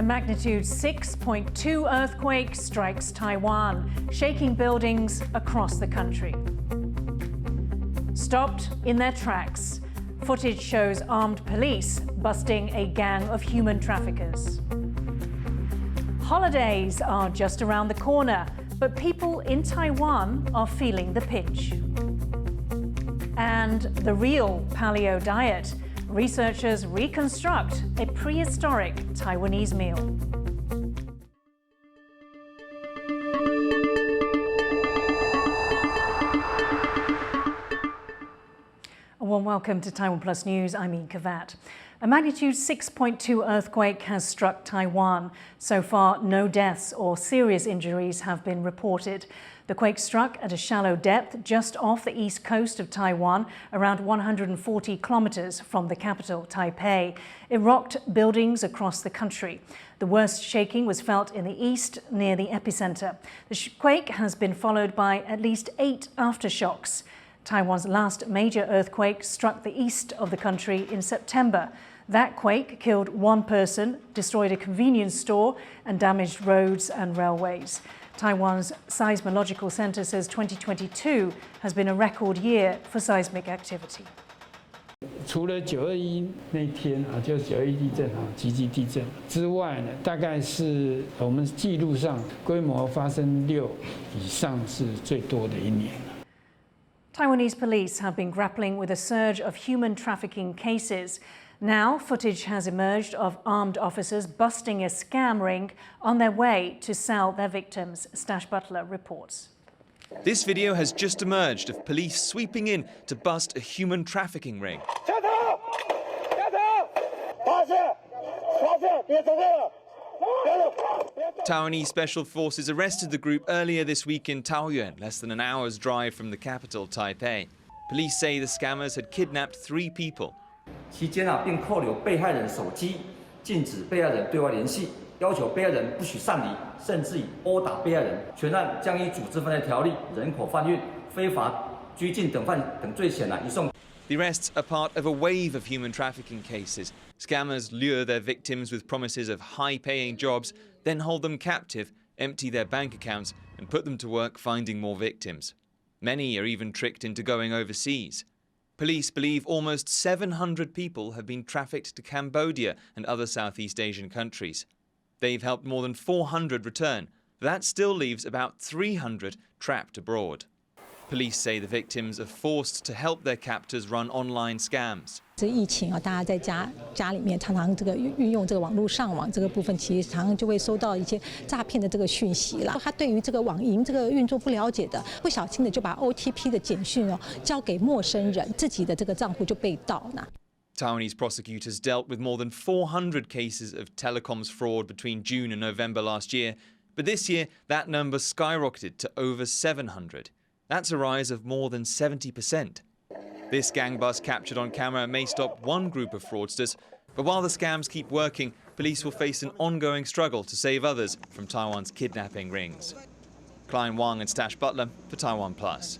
A magnitude 6.2 earthquake strikes Taiwan, shaking buildings across the country. Stopped in their tracks. Footage shows armed police busting a gang of human traffickers. Holidays are just around the corner, but people in Taiwan are feeling the pinch. And the real paleo diet. Researchers reconstruct a prehistoric Taiwanese meal. A warm welcome to TaiwanPlus News. I'm Yin Khvat. A magnitude 6.2 earthquake has struck Taiwan. So far, no deaths or serious injuries have been reported. The quake struck at a shallow depth just off the east coast of Taiwan, around 140 kilometers from the capital, Taipei. It rocked buildings across the country. The worst shaking was felt in the east, near the epicenter. The quake has been followed by at least 8 aftershocks. Taiwan's last major earthquake struck the east of the country in September. That quake killed 1 person, destroyed a convenience store, and damaged roads and railways. Taiwan's seismological center says 2022 has been a record year for seismic activity. 除了921那天就是921地震极级地震之外呢，大概是我们记录上规模发生6以上是最多的一年。 Taiwanese police have been grappling with a surge of human trafficking cases. Now, footage has emerged of armed officers busting a scam ring on their way to sell their victims. Stash Butler reports. This video has just emerged of police sweeping in to bust a human trafficking ring. Taiwanese special forces arrested the group earlier this week in Taoyuan, less than an hour's drive from the capital, Taipei. Police say the scammers had kidnapped 3 people. 期间并扣留被害人手机，禁止被害人对外联系，要求被害人不许擅离，甚至以殴打被害人。全案将依组织犯罪条例、人口贩运、非法拘禁等罪嫌移送。 The arrests are part of a wave of human trafficking cases. Scammers lure their victims with promises of high-paying jobs, then hold them captive, empty their bank accounts, and put them to work finding more victims. Many are even tricked into going overseas. Police believe almost 700 people have been trafficked to Cambodia and other Southeast Asian countries. They've helped more than 400 return. That still leaves about 300 trapped abroad. Police say the victims are forced to help their captors run online scams. 这疫情大家在家里面常常运用这个网络上网这个部分，其实常常就会收到一些诈骗的这个讯息啦。他对于这个网银这个运作不了解的，不小心的就把 OTP 的简讯交给陌生人，自己的这个账户就被盗了。 Taiwanese prosecutors dealt with more than 400 cases of telecoms fraud between June and November last year, but this year that number skyrocketed to over 700. That's a rise of more than 70%. This gang bust captured on camera may stop one group of fraudsters, but while the scams keep working, police will face an ongoing struggle to save others from Taiwan's kidnapping rings. Klein Wang and Stash Butler for TaiwanPlus.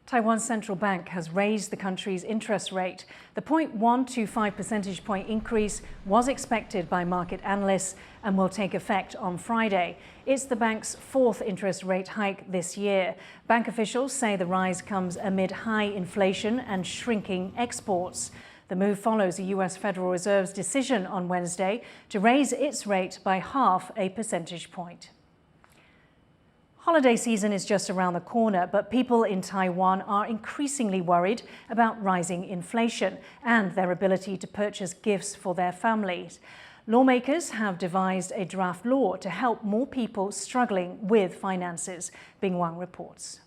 Taiwan's central bank has raised the country's interest rate. The 0.125 percentage point increase was expected by market analysts and will take effect on Friday. It's the bank's 4th interest rate hike this year. Bank officials say the rise comes amid high inflation and shrinking exports. The move follows the US Federal Reserve's decision on Wednesday to raise its rate by half a percentage point. Holiday season is just around the corner, but people in Taiwan are increasingly worried about rising inflation and their ability to purchase gifts for their families. Lawmakers have devised a draft law to help more people struggling with finances. Bing Wang reports.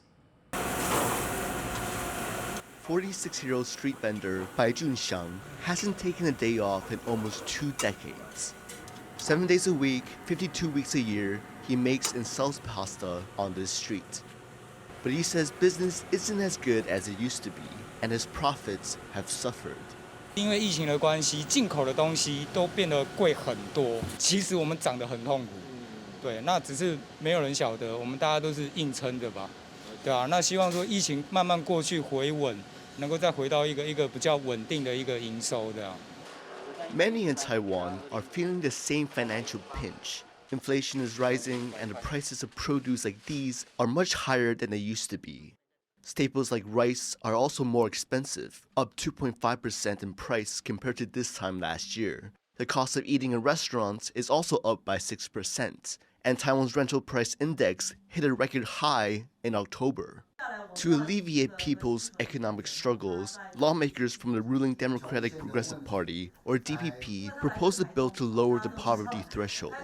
46-year-old street vendor Bai Junxiang hasn't taken a day off in almost 2 decades. 7 days a week, 52 weeks a year, he makes and sells pasta on this street. But he says business isn't as good as it used to be, and his profits have suffered. 因为疫情的关系，进口的东西都变得贵很多。其实我们涨得很痛苦，对，那只是没有人晓得，我们大家都是硬撑的吧，对啊。那希望说疫情慢慢过去回稳，能够再回到一个比较稳定的一个营收的。Many in Taiwan are feeling the same financial pinch. Inflation is rising, and the prices of produce like these are much higher than they used to be. Staples like rice are also more expensive, up 2.5% in price compared to this time last year. The cost of eating in restaurants is also up by 6%, and Taiwan's rental price index hit a record high in October. To alleviate people's economic struggles, lawmakers from the ruling Democratic Progressive Party, or DPP, proposed a bill to lower the poverty threshold.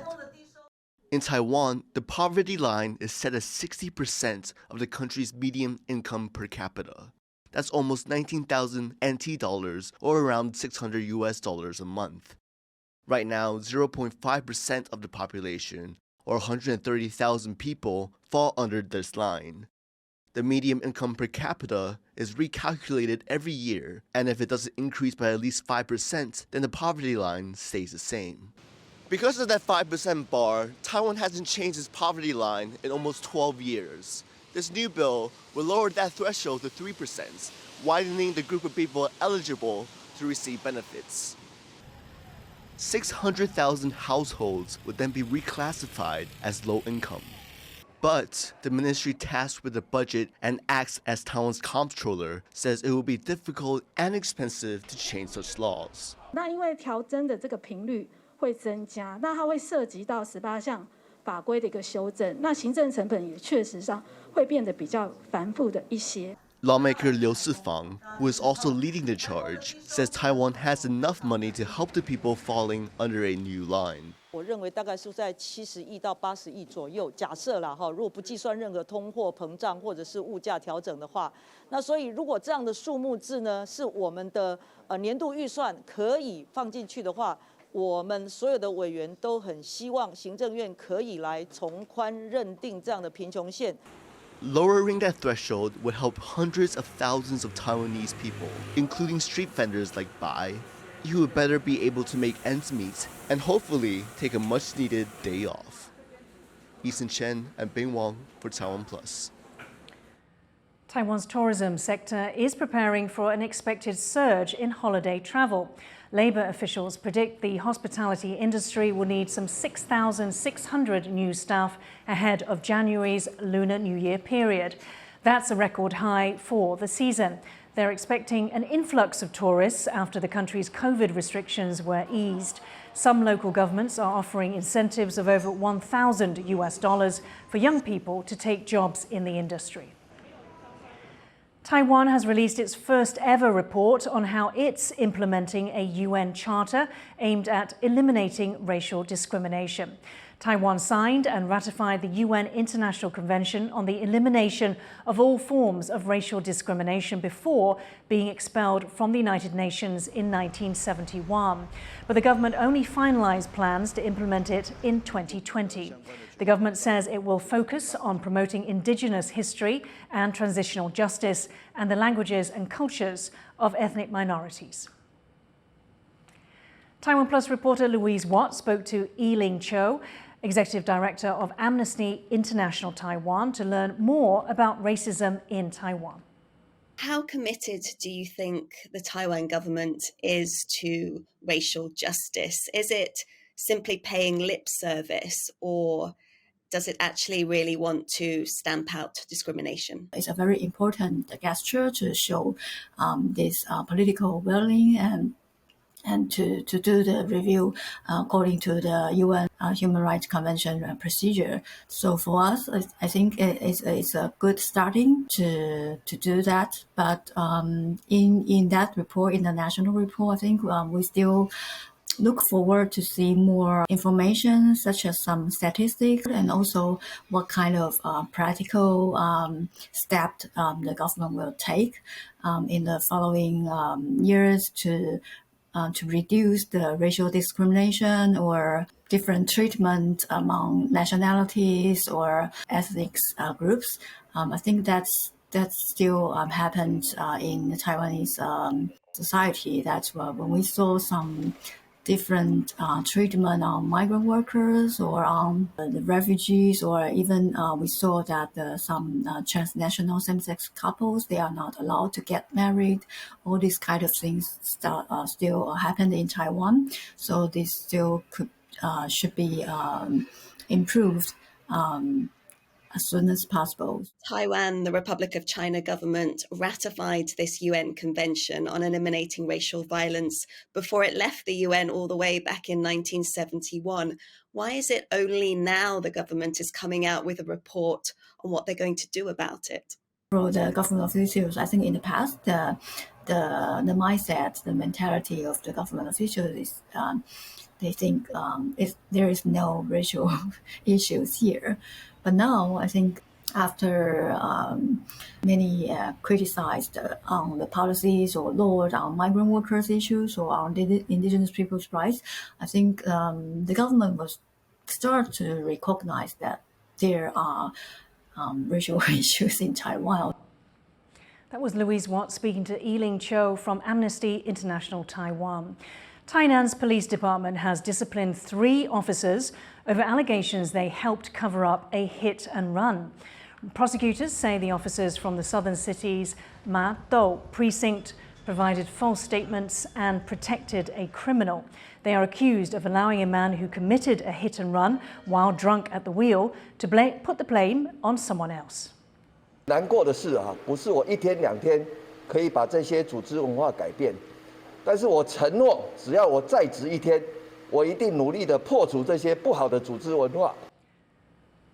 In Taiwan, the poverty line is set at 60% of the country's median income per capita. That's almost 19,000 NT dollars, or around $600 US a month. Right now, 0.5% of the population, or 130,000 people, fall under this line. The median income per capita is recalculated every year, and if it doesn't increase by at least 5%, then the poverty line stays the same. Because of that 5% bar, Taiwan hasn't changed its poverty line in almost 12 years. This new bill will lower that threshold to 3%, widening the group of people eligible to receive benefits. 600,000 households would then be reclassified as low income. But the ministry tasked with the budget and acts as Taiwan's comptroller says it will be difficult and expensive to change such laws. 那因为调增的这个频率会增加，那它会涉及到18项法规的一个修正，那行政成本也确实上会变得比较繁复的一些。 Lawmaker Liu Sifang, who is also leading the charge, says Taiwan has enough money to help the people falling under a new line. 我认为大概是在70亿到80亿左右，假设啦哈，如果不计算任何通货膨胀或者是物价调整的话，那所以如果这样的数目字呢是我们的年度预算可以放进去的话，我们所有的委员都很希望行政院可以来从宽认定这样的贫穷线。 Lowering that threshold would help hundreds of thousands of Taiwanese people, including street vendors like Bai, who would better be able to make ends meet and hopefully take a much-needed day off. Eason Chen and Bing Wong for TaiwanPlus. Taiwan's tourism sector is preparing for an expected surge in holiday travel. Labour officials predict the hospitality industry will need some 6,600 new staff ahead of January's Lunar New Year period. That's a record high for the season. They're expecting an influx of tourists after the country's COVID restrictions were eased. Some local governments are offering incentives of over $1,000 US for young people to take jobs in the industry. Taiwan has released its first ever report on how it's implementing a UN charter aimed at eliminating racial discrimination. Taiwan signed and ratified the UN International Convention on the Elimination of All Forms of Racial Discrimination before being expelled from the United Nations in 1971. But the government only finalised plans to implement it in 2020. The government says it will focus on promoting indigenous history and transitional justice and the languages and cultures of ethnic minorities. TaiwanPlus reporter Louise Watt spoke to Yi-Ling Cho, Executive Director of Amnesty International Taiwan, to learn more about racism in Taiwan. How committed do you think the Taiwan government is to racial justice? Is it simply paying lip service, or does it actually really want to stamp out discrimination? It's a very important gesture to show this political willing and to do the review according to the UN Human Rights Convention procedure. So for us, I think it's a good starting to do that. But in that report, in the national report, I think we still look forward to see more information, such as some statistics, and also what kind of practical step the government will take in the following years to reduce the racial discrimination or different treatment among nationalities or ethnic groups. I think that's still happens in the Taiwanese society. That's when we saw some different treatment on migrant workers or on the refugees, or even we saw that some transnational same-sex couples, they are not allowed to get married. All these kind of things still happen in Taiwan. So this still should be improved as soon as possible. Taiwan, the Republic of China government ratified this UN convention on eliminating racial violence before it left the UN all the way back in 1971. Why is it only now the government is coming out with a report on what they're going to do about it? For the government officials, I think in the past, the mindset, the mentality of the government officials is they think there is no racial issues here. But now, I think after many criticized on the policies or laws on migrant workers issues or on the indigenous people's rights, I think the government will start to recognize that there are racial issues in Taiwan. That was Louise Watt speaking to Yiling Cho from Amnesty International Taiwan. Tainan's police department has disciplined 3 officers over allegations they helped cover up a hit and run. Prosecutors say the officers from the southern city's Ma Dou precinct provided false statements and protected a criminal. They are accused of allowing a man who committed a hit and run while drunk at the wheel to put the blame on someone else. 难过的是不是我1天2天可以把这些组织文化改变。但是我承诺，只要我在职1天，我一定努力地破除这些不好的组织文化。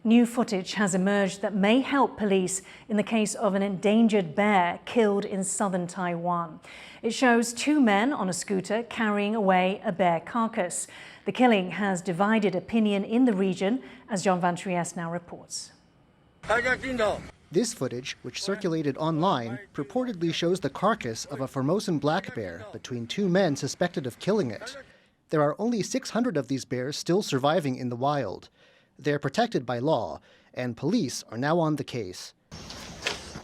New footage has emerged that may help police in the case of an endangered bear killed in southern Taiwan. It shows 2 men on a scooter carrying away a bear carcass. The killing has divided opinion in the region, as John Van Trieste now reports. This footage, which circulated online, purportedly shows the carcass of a Formosan black bear between 2 men suspected of killing it. There are only 600 of these bears still surviving in the wild. They're protected by law, and police are now on the case.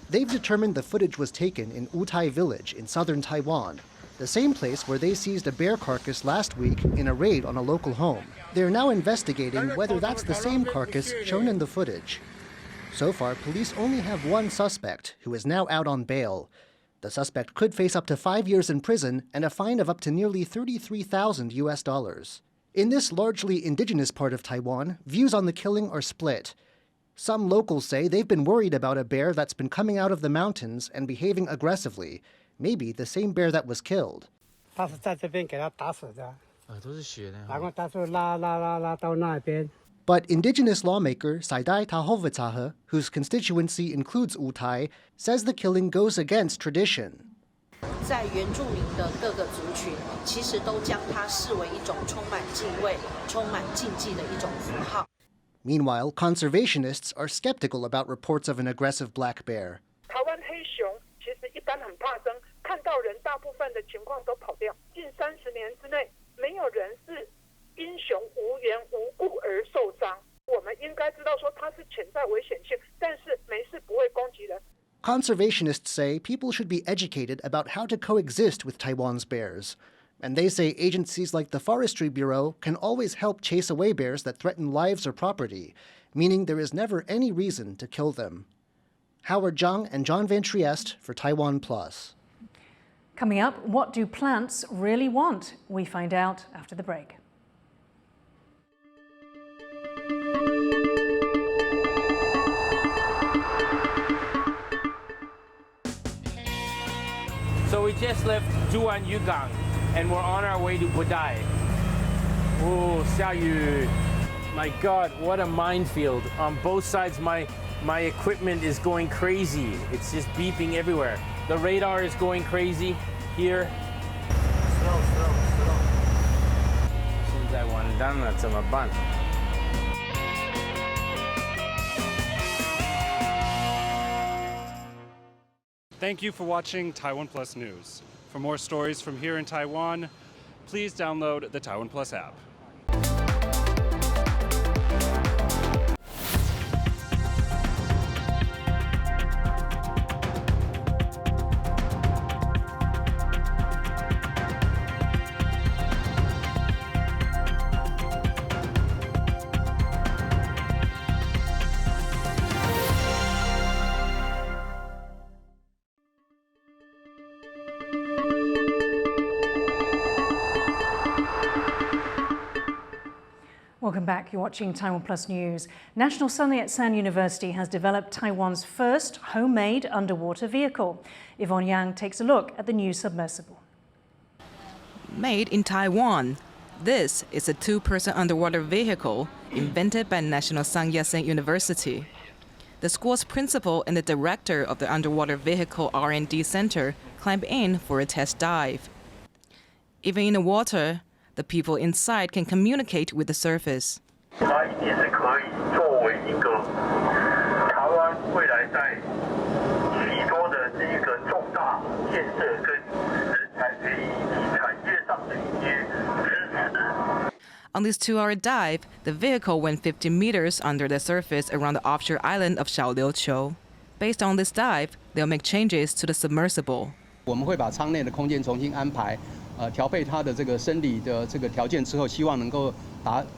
They've determined the footage was taken in Wutai village in southern Taiwan, the same place where they seized a bear carcass last week in a raid on a local home. They're now investigating whether that's the same carcass shown in the footage. So far, police only have 1 suspect, who is now out on bail. The suspect could face up to 5 years in prison and a fine of up to nearly $33,000. In this largely indigenous part of Taiwan, views on the killing are split. Some locals say they've been worried about a bear that's been coming out of the mountains and behaving aggressively, maybe the same bear that was killed. But indigenous lawmaker Saidai Tahovitahe, whose constituency includes Wutai, says the killing goes against tradition. 在原住民的各个族群，其实都将它视为一种充满敬畏、充满禁忌的一种符号。 Meanwhile, conservationists are skeptical about reports of an aggressive black bear. 台湾黑熊其实一般很怕生，看到人大部分的情况都跑掉。近30年之内，没有人是因熊无缘无故而受伤。我们应该知道说它是潜在危险性，但是没事不会攻击人。 Conservationists say people should be educated about how to coexist with Taiwan's bears. And they say agencies like the Forestry Bureau can always help chase away bears that threaten lives or property, meaning there is never any reason to kill them. Howard Zhang and John Van Trieste for TaiwanPlus. Coming up, what do plants really want? We find out after the break. So we just left Zhuan Yugang and we're on our way to Budai. Oh, 下雨. My God, what a minefield. On both sides, my equipment is going crazy. It's just beeping everywhere. The radar is going crazy here. Slow. 现在完蛋了，怎么办? Thank you for watching TaiwanPlus News. For more stories from here in Taiwan, please download the TaiwanPlus app. Welcome back. You're watching Taiwan Plus News. National Sun Yat-sen University has developed Taiwan's first homemade underwater vehicle. Yvonne Yang takes a look at the new submersible. Made in Taiwan, this is a two-person underwater vehicle invented by National Sun Yat-sen University. The school's principal and the director of the Underwater Vehicle R&D Center climb in for a test dive. Even in the water, the people inside can communicate with the surface. On this 2-hour dive, the vehicle went 50 meters under the surface around the offshore island of Xiaoliuqiu. Based on this dive, they'll make changes to the submersible. 我们会把舱内的空间重新安排，调配它的这个生理的这个条件之后，希望能够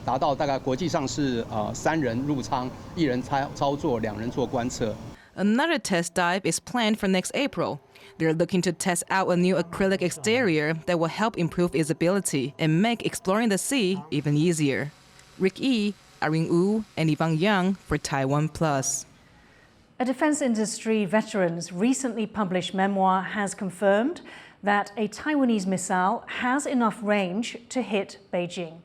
达到大概国际上是3人入舱，1人操作，2人做观测。Another test dive is planned for next April. They're looking to test out a new acrylic exterior that will help improve visibility and make exploring the sea even easier. Rick Yi, Irene Wu, and Yvonne Yang for TaiwanPlus. A defense industry veteran's recently published memoir has confirmed that a Taiwanese missile has enough range to hit Beijing.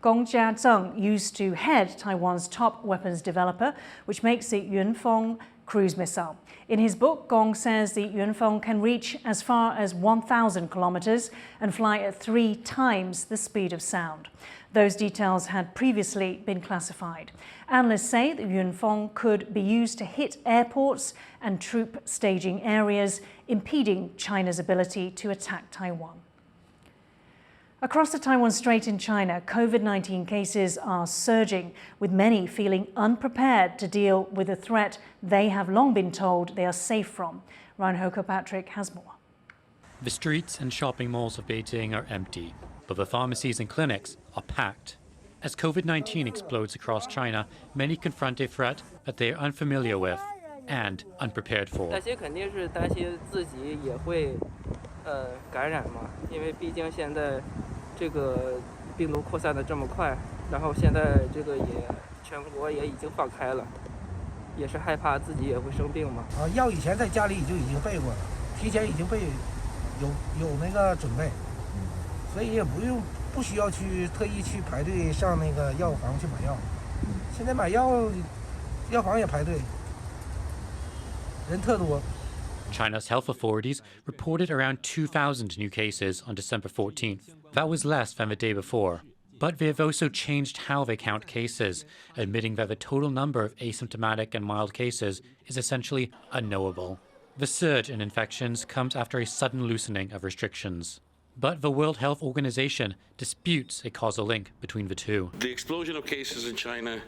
Gong Jiazheng used to head Taiwan's top weapons developer, which makes the Yunfeng cruise missile. In his book, Gong says the Yunfeng can reach as far as 1,000 kilometers and fly at 3 times the speed of sound. Those details had previously been classified. Analysts say the Yunfeng could be used to hit airports and troop staging areas, impeding China's ability to attack Taiwan. Across the Taiwan Strait in China, COVID-19 cases are surging, with many feeling unprepared to deal with a threat they have long been told they are safe from. Ryan Kirkpatrick has more. The streets and shopping malls of Beijing are empty, but the pharmacies and clinics are packed. As COVID-19 explodes across China, many confront a threat that they are unfamiliar with and unprepared for. 那些肯定是担心自己也会感染嘛，因为毕竟现在这个病毒扩散的这么快，然后现在这个也全国也已经放开了，也是害怕自己也会生病嘛。药以前在家里就已经备过了，提前已经备有那个准备，所以也不需要去特意去排队上那个药房去买药。现在买药，药房也排队，人特多。China's health authorities reported around 2,000 new cases on December 14th. That was less than the day before. But they have also changed how they count cases, admitting that the total number of asymptomatic and mild cases is essentially unknowable. The surge in infections comes after a sudden loosening of restrictions. But the World Health Organization disputes a causal link between the two. The explosion of cases in China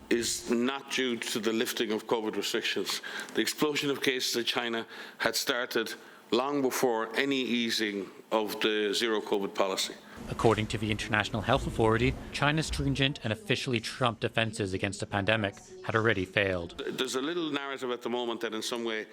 is not due to the lifting of COVID restrictions. The explosion of cases in China had started long before any easing of the zero COVID policy. According to the International Health Authority, China's stringent and officially Trump defenses against the pandemic had already failed. There's a little narrative at the moment that in some way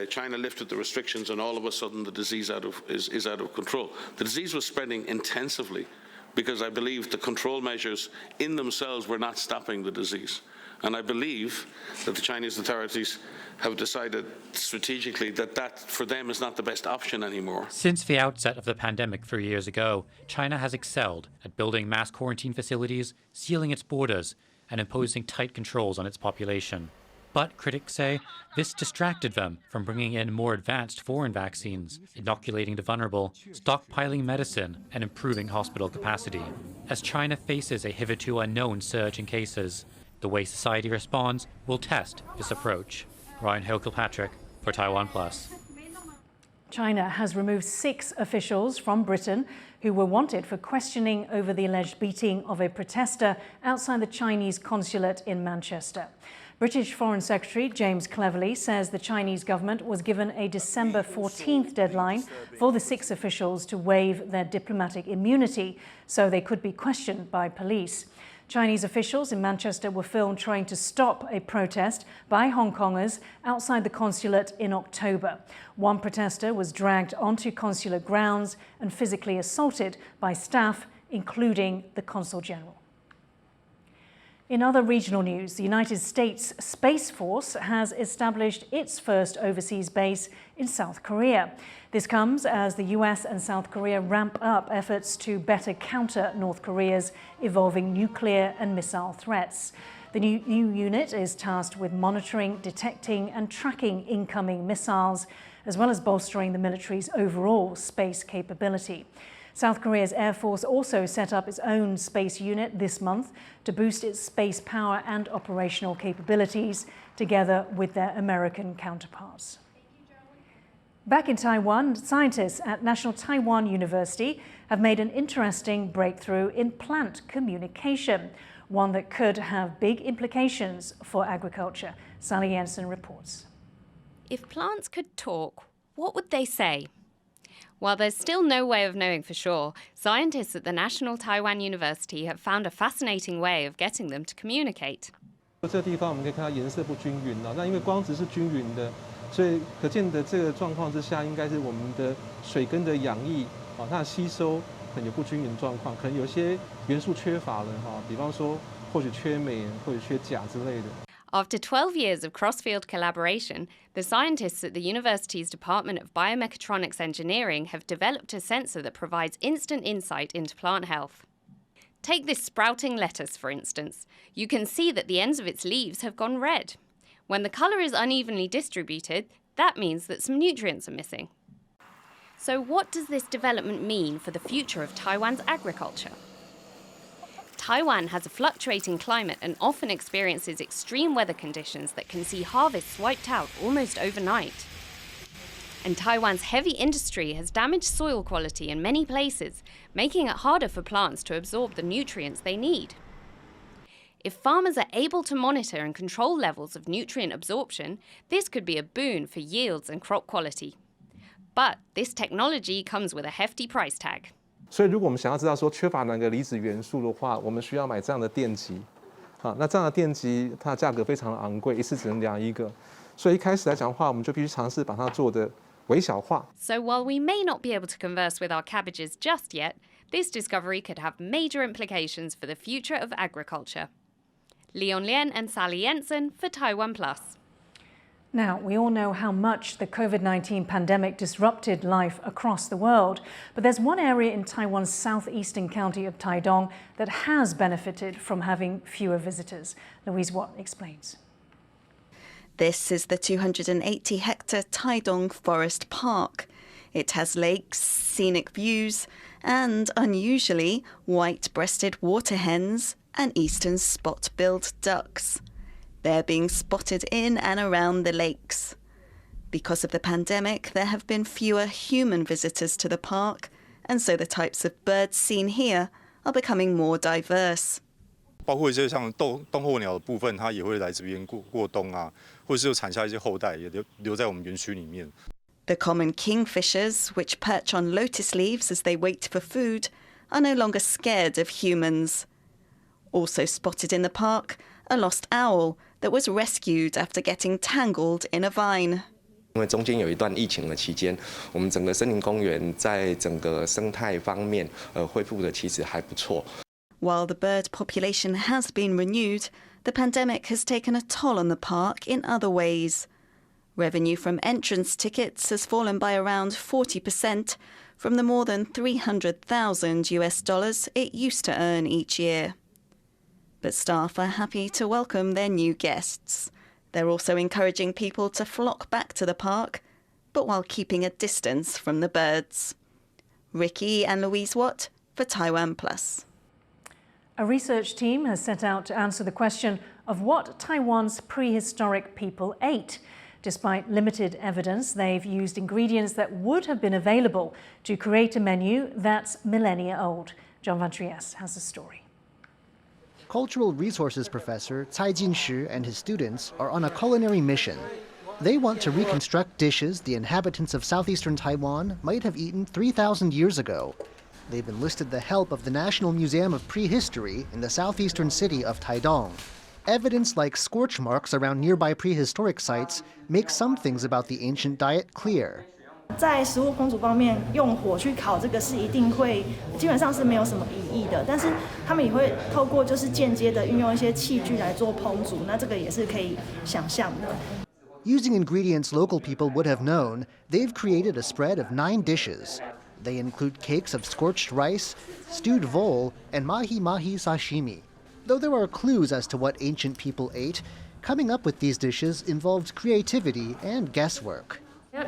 China lifted the restrictions and all of a sudden the disease is out of control. The disease was spreading intensively because I believe the control measures in themselves were not stopping the disease. And I believe that the Chinese authorities have decided strategically that for them is not the best option anymore. Since the outset of the pandemic 3 years ago, China has excelled at building mass quarantine facilities, sealing its borders, and imposing tight controls on its population. But critics say this distracted them from bringing in more advanced foreign vaccines, inoculating the vulnerable, stockpiling medicine, and improving hospital capacity. As China faces a hitherto unknown surge in cases, the way society responds will test this approach. Ryan Kilpatrick for TaiwanPlus. China has removed 6 officials from Britain who were wanted for questioning over the alleged beating of a protester outside the Chinese consulate in Manchester. British Foreign Secretary James Cleverly says the Chinese government was given a December 14th deadline for the 6 officials to waive their diplomatic immunity so they could be questioned by police. Chinese officials in Manchester were filmed trying to stop a protest by Hong Kongers outside the consulate in October. One protester was dragged onto consulate grounds and physically assaulted by staff, including the Consul General. In other regional news, the United States Space Force has established its first overseas base in South Korea. This comes as the US and South Korea ramp up efforts to better counter North Korea's evolving nuclear and missile threats. The new unit is tasked with monitoring, detecting and tracking incoming missiles, as well as bolstering the military's overall space capability. South Korea's Air Force also set up its own space unit this month to boost its space power and operational capabilities, together with their American counterparts. Back in Taiwan, scientists at National Taiwan University have made an interesting breakthrough in plant communication, one that could have big implications for agriculture. Sally Jensen reports. If plants could talk, what would they say? While there's still no way of knowing for sure, scientists at the National Taiwan University have found a fascinating way of getting them to communicate. 这个地方我们可以看到颜色不均匀了，那因为光质是均匀的，所以可见的这个状况之下，应该是我们的水根的氧液它的吸收可能有不均匀状况，可能有些元素缺乏了比方说或许缺镁或者缺钾之类的。 After 12 years of cross-field collaboration, the scientists at the university's Department of Biomechatronics Engineering have developed a sensor that provides instant insight into plant health. Take this sprouting lettuce, for instance. You can see that the ends of its leaves have gone red. When the colour is unevenly distributed, that means that some nutrients are missing. So what does this development mean for the future of Taiwan's agriculture? Taiwan has a fluctuating climate and often experiences extreme weather conditions that can see harvests wiped out almost overnight. And Taiwan's heavy industry has damaged soil quality in many places, making it harder for plants to absorb the nutrients they need. If farmers are able to monitor and control levels of nutrient absorption, this could be a boon for yields and crop quality. But this technology comes with a hefty price tag. 所以，如果我们想要知道说缺乏哪个离子元素的话，我们需要买这样的电极。那这样的电极它的价格非常的昂贵，一次只能量一个。所以一开始来讲的话，我们就必须尝试把它做的微小化。So while we may not be able to converse with our cabbages just yet, this discovery could have major implications for the future of agriculture. Leon Lien and Sally Jensen for TaiwanPlus. Now, we all know how much the COVID-19 pandemic disrupted life across the world, but there's one area in Taiwan's southeastern county of Taidong that has benefited from having fewer visitors. Louise Watt explains. This is the 280-hectare Taidong Forest Park. It has lakes, scenic views, and, unusually, white-breasted water hens and eastern spot-billed ducks. They're being spotted in and around the lakes. Because of the pandemic, there have been fewer human visitors to the park, and so the types of birds seen here are becoming more diverse. 包括一些像冬候鸟的部分，它也会来这边过冬啊，或者是产下一些后代，也留在我们园区里面。The common kingfishers, which perch on lotus leaves as they wait for food, are no longer scared of humans. Also spotted in the park, a lost owl that was rescued after getting tangled in a vine. 因为中间有一段疫情的期间，我们整个森林公园在整个生态方面，恢复的其实还不错。While the bird population has been renewed, the pandemic has taken a toll on the park in other ways. Revenue from entrance tickets has fallen by around 40% from the more than $300,000 it used to earn each year. But staff are happy to welcome their new guests. They're also encouraging people to flock back to the park, but while keeping a distance from the birds. Ricky and Louise Watt for TaiwanPlus. A research team has set out to answer the question of what Taiwan's prehistoric people ate. Despite limited evidence, they've used ingredients that would have been available to create a menu that's millennia old. John Van Trieste has the story. Cultural Resources Professor Cai Jinshi and his students are on a culinary mission. They want to reconstruct dishes the inhabitants of southeastern Taiwan might have eaten 3,000 years ago. They've enlisted the help of the National Museum of Prehistory in the southeastern city of Taidong. Evidence like scorch marks around nearby prehistoric sites make some things about the ancient diet clear. 在食物烹煮方面，用火去烤这个是一定会，基本上是没有什么疑义的。但是他们也会透过就是间接的运用一些器具来做烹煮，那这个也是可以想象的。Using ingredients local people would have known, they've created a spread of 9 dishes. They include cakes of scorched rice, stewed vole, and mahi-mahi sashimi. Though there are clues as to what ancient people ate, coming up with these dishes involved creativity and guesswork.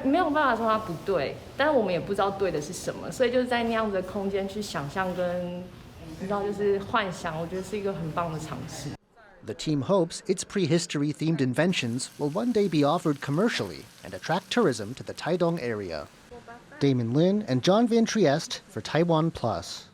没有办法说它不对，但是我们也不知道对的是什么，所以就是在那样子的空间去想象跟你知道就是幻想，我觉得是一个很棒的尝试。The team hopes its prehistory-themed inventions will one day be offered commercially and attract tourism to the Taidong area. Damon Lin and John Van Trieste for TaiwanPlus.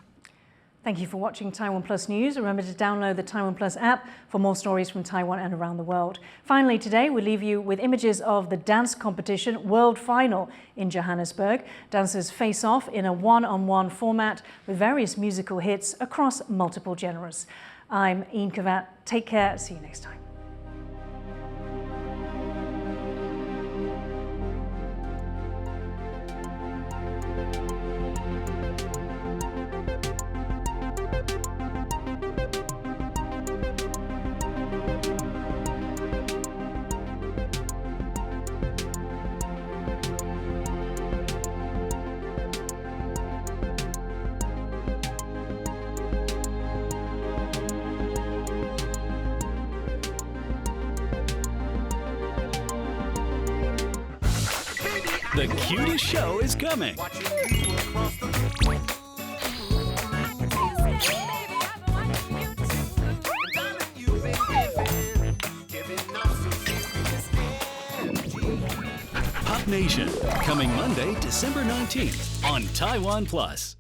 Thank you for watching TaiwanPlus News. Remember to download the TaiwanPlus app for more stories from Taiwan and around the world. Finally, today we leave you with images of the dance competition World Final in Johannesburg. Dancers face off in a one-on-one format with various musical hits across multiple genres. I'm Yin Khvat. Take care. See you next time. The cutest show is coming. Pop Nation, coming Monday, December 19th on TaiwanPlus.